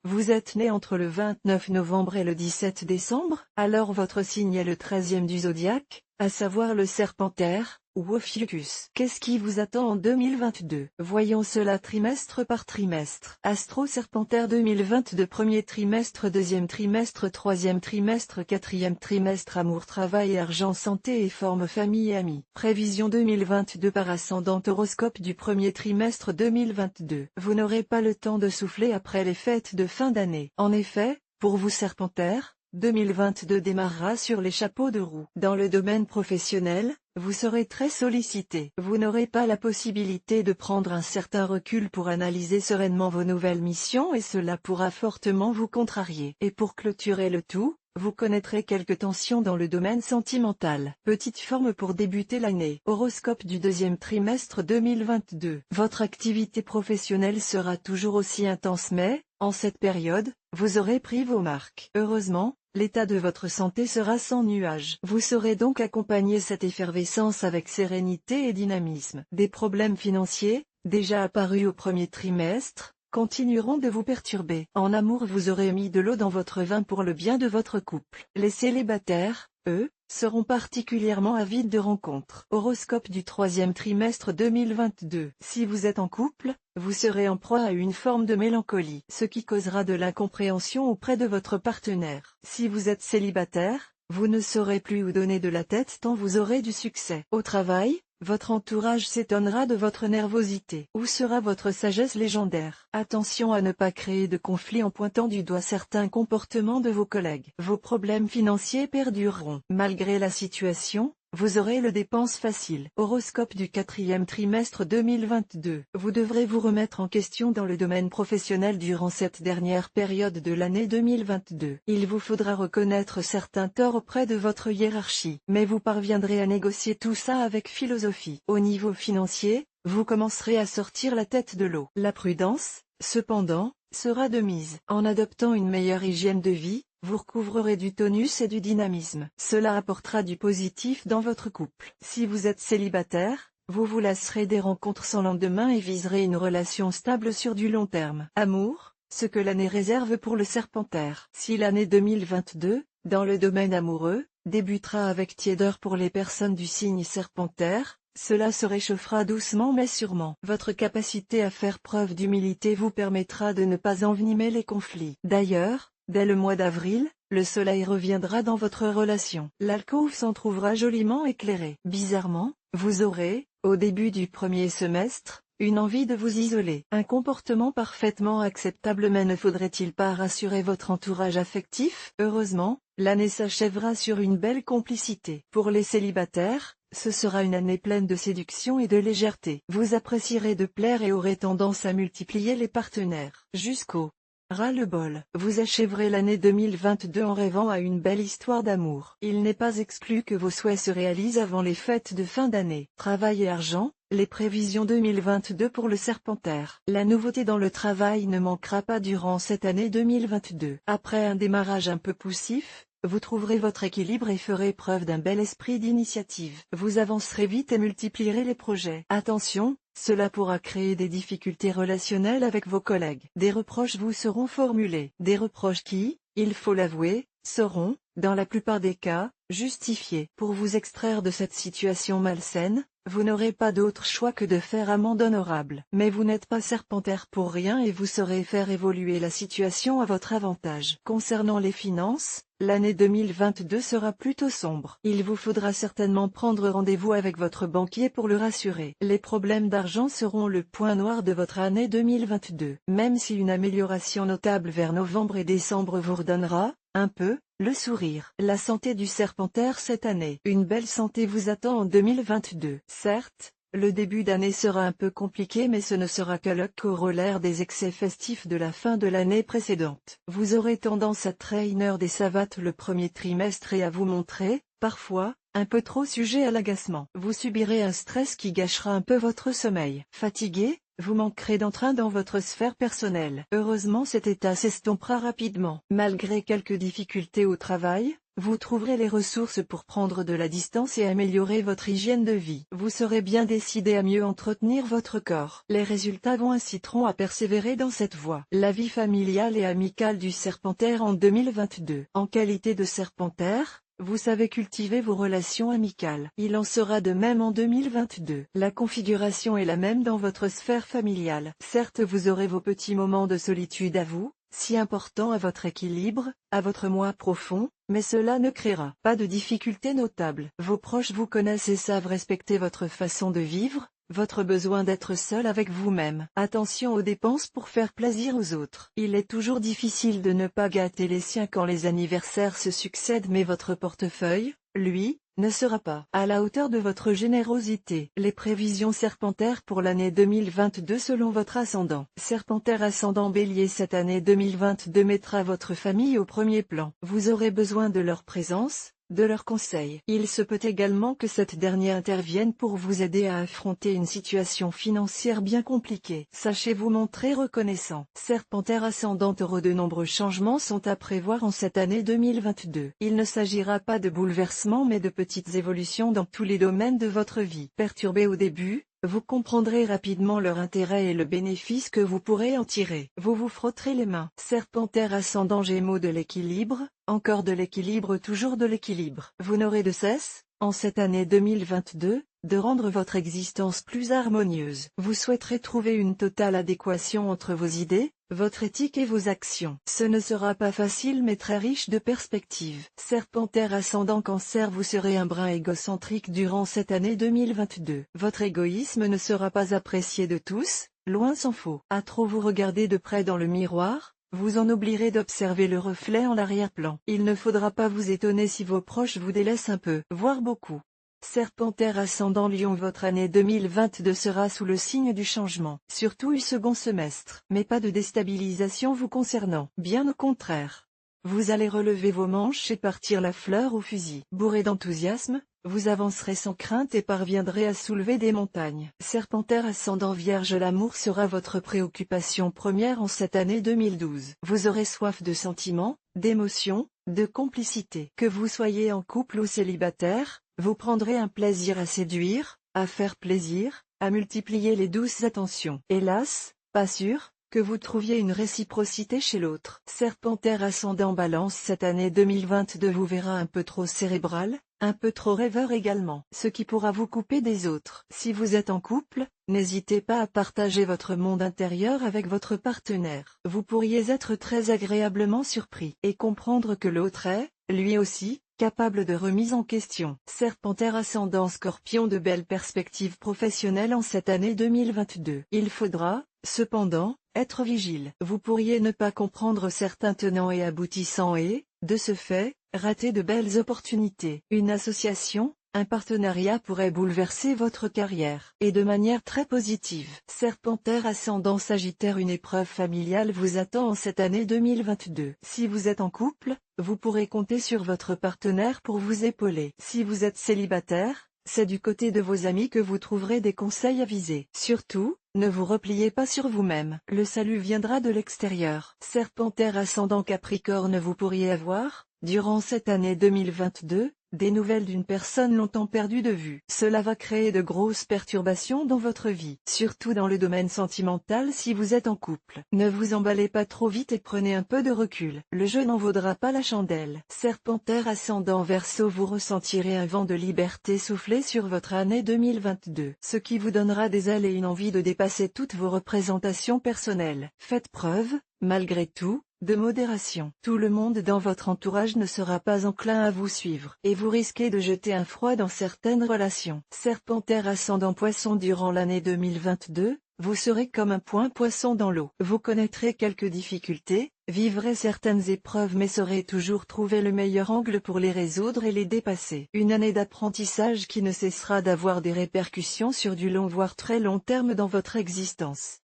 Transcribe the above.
Vous êtes né entre le 29 novembre et le 17 décembre, alors votre signe est le 13e du zodiaque, à savoir le Serpentaire, ou Ophiuchus. Qu'est-ce qui vous attend en 2022? Voyons cela trimestre par trimestre. Astro Serpentaire 2022, premier trimestre, deuxième trimestre, troisième trimestre, quatrième trimestre, amour, travail et argent, santé et forme, famille et amis. Prévision 2022 par ascendant, horoscope du premier trimestre 2022. Vous n'aurez pas le temps de souffler après les fêtes de fin d'année. En effet, pour vous Serpentaire, 2022 démarrera sur les chapeaux de roue. Dans le domaine professionnel, vous serez très sollicité. Vous n'aurez pas la possibilité de prendre un certain recul pour analyser sereinement vos nouvelles missions et cela pourra fortement vous contrarier. Et pour clôturer le tout, vous connaîtrez quelques tensions dans le domaine sentimental. Petite forme pour débuter l'année. Horoscope du deuxième trimestre 2022. Votre activité professionnelle sera toujours aussi intense mais, en cette période, vous aurez pris vos marques. Heureusement, l'état de votre santé sera sans nuage. Vous saurez donc accompagner cette effervescence avec sérénité et dynamisme. Des problèmes financiers, déjà apparus au premier trimestre, continueront de vous perturber. En amour, vous aurez mis de l'eau dans votre vin pour le bien de votre couple. Les célibataires, eux, seront particulièrement avides de rencontres. Horoscope du troisième trimestre 2022. Si vous êtes en couple, vous serez en proie à une forme de mélancolie, ce qui causera de l'incompréhension auprès de votre partenaire. Si vous êtes célibataire, vous ne saurez plus où donner de la tête tant vous aurez du succès. Au travail, votre entourage s'étonnera de votre nervosité. Où sera votre sagesse légendaire? Attention à ne pas créer de conflits en pointant du doigt certains comportements de vos collègues. Vos problèmes financiers perdureront. Malgré la situation, vous aurez le dépense facile. Horoscope du quatrième trimestre 2022. Vous devrez vous remettre en question dans le domaine professionnel durant cette dernière période de l'année 2022. Il vous faudra reconnaître certains torts auprès de votre hiérarchie, mais vous parviendrez à négocier tout ça avec philosophie. Au niveau financier, vous commencerez à sortir la tête de l'eau. La prudence, cependant, sera de mise. En adoptant une meilleure hygiène de vie, vous recouvrerez du tonus et du dynamisme. Cela apportera du positif dans votre couple. Si vous êtes célibataire, vous vous lasserez des rencontres sans lendemain et viserez une relation stable sur du long terme. Amour, ce que l'année réserve pour le Serpentaire. Si l'année 2022, dans le domaine amoureux, débutera avec tiédeur pour les personnes du signe Serpentaire, cela se réchauffera doucement mais sûrement. Votre capacité à faire preuve d'humilité vous permettra de ne pas envenimer les conflits. D'ailleurs, dès le mois d'avril, le soleil reviendra dans votre relation. L'alcôve s'en trouvera joliment éclairée. Bizarrement, vous aurez, au début du premier semestre, une envie de vous isoler. Un comportement parfaitement acceptable mais ne faudrait-il pas rassurer votre entourage affectif? Heureusement, l'année s'achèvera sur une belle complicité. Pour les célibataires, ce sera une année pleine de séduction et de légèreté. Vous apprécierez de plaire et aurez tendance à multiplier les partenaires. Jusqu'au ras-le-bol. Vous achèverez l'année 2022 en rêvant à une belle histoire d'amour. Il n'est pas exclu que vos souhaits se réalisent avant les fêtes de fin d'année. Travail et argent, les prévisions 2022 pour le Serpentaire. La nouveauté dans le travail ne manquera pas durant cette année 2022. Après un démarrage un peu poussif, vous trouverez votre équilibre et ferez preuve d'un bel esprit d'initiative. Vous avancerez vite et multiplierez les projets. Attention, cela pourra créer des difficultés relationnelles avec vos collègues. Des reproches vous seront formulés. Des reproches qui, il faut l'avouer, seront, dans la plupart des cas, justifiés. Pour vous extraire de cette situation malsaine, vous n'aurez pas d'autre choix que de faire amende honorable. Mais vous n'êtes pas Serpentaire pour rien et vous saurez faire évoluer la situation à votre avantage. Concernant les finances, l'année 2022 sera plutôt sombre. Il vous faudra certainement prendre rendez-vous avec votre banquier pour le rassurer. Les problèmes d'argent seront le point noir de votre année 2022. Même si une amélioration notable vers novembre et décembre vous redonnera, un peu, le sourire. La santé du Serpentaire cette année. Une belle santé vous attend en 2022. Certes, le début d'année sera un peu compliqué mais ce ne sera que le corollaire des excès festifs de la fin de l'année précédente. Vous aurez tendance à traîner des savates le premier trimestre et à vous montrer, parfois, un peu trop sujet à l'agacement. Vous subirez un stress qui gâchera un peu votre sommeil. Fatigué, vous manquerez d'entrain dans votre sphère personnelle. Heureusement cet état s'estompera rapidement. Malgré quelques difficultés au travail, Vous trouverez les ressources pour prendre de la distance et améliorer votre hygiène de vie. Vous serez bien décidé à mieux entretenir votre corps. Les résultats vous inciteront à persévérer dans cette voie. La vie familiale et amicale du Serpentaire en 2022. En qualité de Serpentaire, vous savez cultiver vos relations amicales. Il en sera de même en 2022. La configuration est la même dans votre sphère familiale. Certes, vous aurez vos petits moments de solitude à vous, si importants à votre équilibre, à votre moi profond, mais cela ne créera pas de difficultés notables. Vos proches vous connaissent et savent respecter votre façon de vivre, votre besoin d'être seul avec vous-même. Attention aux dépenses pour faire plaisir aux autres. Il est toujours difficile de ne pas gâter les siens quand les anniversaires se succèdent, mais votre portefeuille, lui, ne sera pas à la hauteur de votre générosité. Les prévisions Serpentaire pour l'année 2022 selon votre ascendant. Serpentaire ascendant Bélier, cette année 2022 mettra votre famille au premier plan. Vous aurez besoin de leur présence, de leurs conseils. Il se peut également que cette dernière intervienne pour vous aider à affronter une situation financière bien compliquée. Sachez vous montrer reconnaissant. Serpentaire ascendant Taureau, de nombreux changements sont à prévoir en cette année 2022. Il ne s'agira pas de bouleversements mais de petites évolutions dans tous les domaines de votre vie. Perturbé au début, vous comprendrez rapidement leur intérêt et le bénéfice que vous pourrez en tirer. Vous vous frotterez les mains. Serpentaire ascendant Gémeaux, de l'équilibre, encore de l'équilibre, toujours de l'équilibre. Vous n'aurez de cesse, en cette année 2022, de rendre votre existence plus harmonieuse. Vous souhaiterez trouver une totale adéquation entre vos idées, votre éthique et vos actions. Ce ne sera pas facile mais très riche de perspectives. Serpentaire ascendant Cancer, vous serez un brin égocentrique durant cette année 2022. Votre égoïsme ne sera pas apprécié de tous, loin s'en faut. À trop vous regarder de près dans le miroir, vous en oublierez d'observer le reflet en arrière-plan. Il ne faudra pas vous étonner si vos proches vous délaissent un peu, voire beaucoup. Serpentaire ascendant Lion, votre année 2022 sera sous le signe du changement, surtout du second semestre. Mais pas de déstabilisation vous concernant, bien au contraire. Vous allez relever vos manches et partir la fleur au fusil. Bourré d'enthousiasme, vous avancerez sans crainte et parviendrez à soulever des montagnes. Serpentaire ascendant Vierge, l'amour sera votre préoccupation première en cette année 2012. Vous aurez soif de sentiments, d'émotions, de complicité. Que vous soyez en couple ou célibataire, vous prendrez un plaisir à séduire, à faire plaisir, à multiplier les douces attentions. Hélas, pas sûr que vous trouviez une réciprocité chez l'autre. Serpentaire ascendant Balance, cette année 2022 vous verra un peu trop cérébral, un peu trop rêveur également, ce qui pourra vous couper des autres. Si vous êtes en couple, n'hésitez pas à partager votre monde intérieur avec votre partenaire. Vous pourriez être très agréablement surpris et comprendre que l'autre est, lui aussi, capable de remise en question. Serpentaire ascendant Scorpion, de belles perspectives professionnelles en cette année 2022. Il faudra, cependant, être vigile. Vous pourriez ne pas comprendre certains tenants et aboutissants et, de ce fait, rater de belles opportunités. Une association, un partenariat pourrait bouleverser votre carrière, et de manière très positive. Serpentaire ascendant Sagittaire, une épreuve familiale vous attend en cette année 2022. Si vous êtes en couple, vous pourrez compter sur votre partenaire pour vous épauler. Si vous êtes célibataire, c'est du côté de vos amis que vous trouverez des conseils avisés. Surtout, ne vous repliez pas sur vous-même. Le salut viendra de l'extérieur. Serpentaire ascendant Capricorne, vous pourriez avoir, durant cette année 2022, des nouvelles d'une personne longtemps perdue de vue. Cela va créer de grosses perturbations dans votre vie, surtout dans le domaine sentimental si vous êtes en couple. Ne vous emballez pas trop vite et prenez un peu de recul. Le jeu n'en vaudra pas la chandelle. Serpentaire ascendant Verseau, vous ressentirez un vent de liberté souffler sur votre année 2022, ce qui vous donnera des ailes et une envie de dépasser toutes vos représentations personnelles. Faites preuve, malgré tout, de modération. Tout le monde dans votre entourage ne sera pas enclin à vous suivre, et vous risquez de jeter un froid dans certaines relations. Serpentaire ascendant Poisson, durant l'année 2022, vous serez comme un point poisson dans l'eau. Vous connaîtrez quelques difficultés, vivrez certaines épreuves mais saurez toujours trouver le meilleur angle pour les résoudre et les dépasser. Une année d'apprentissage qui ne cessera d'avoir des répercussions sur du long voire très long terme dans votre existence.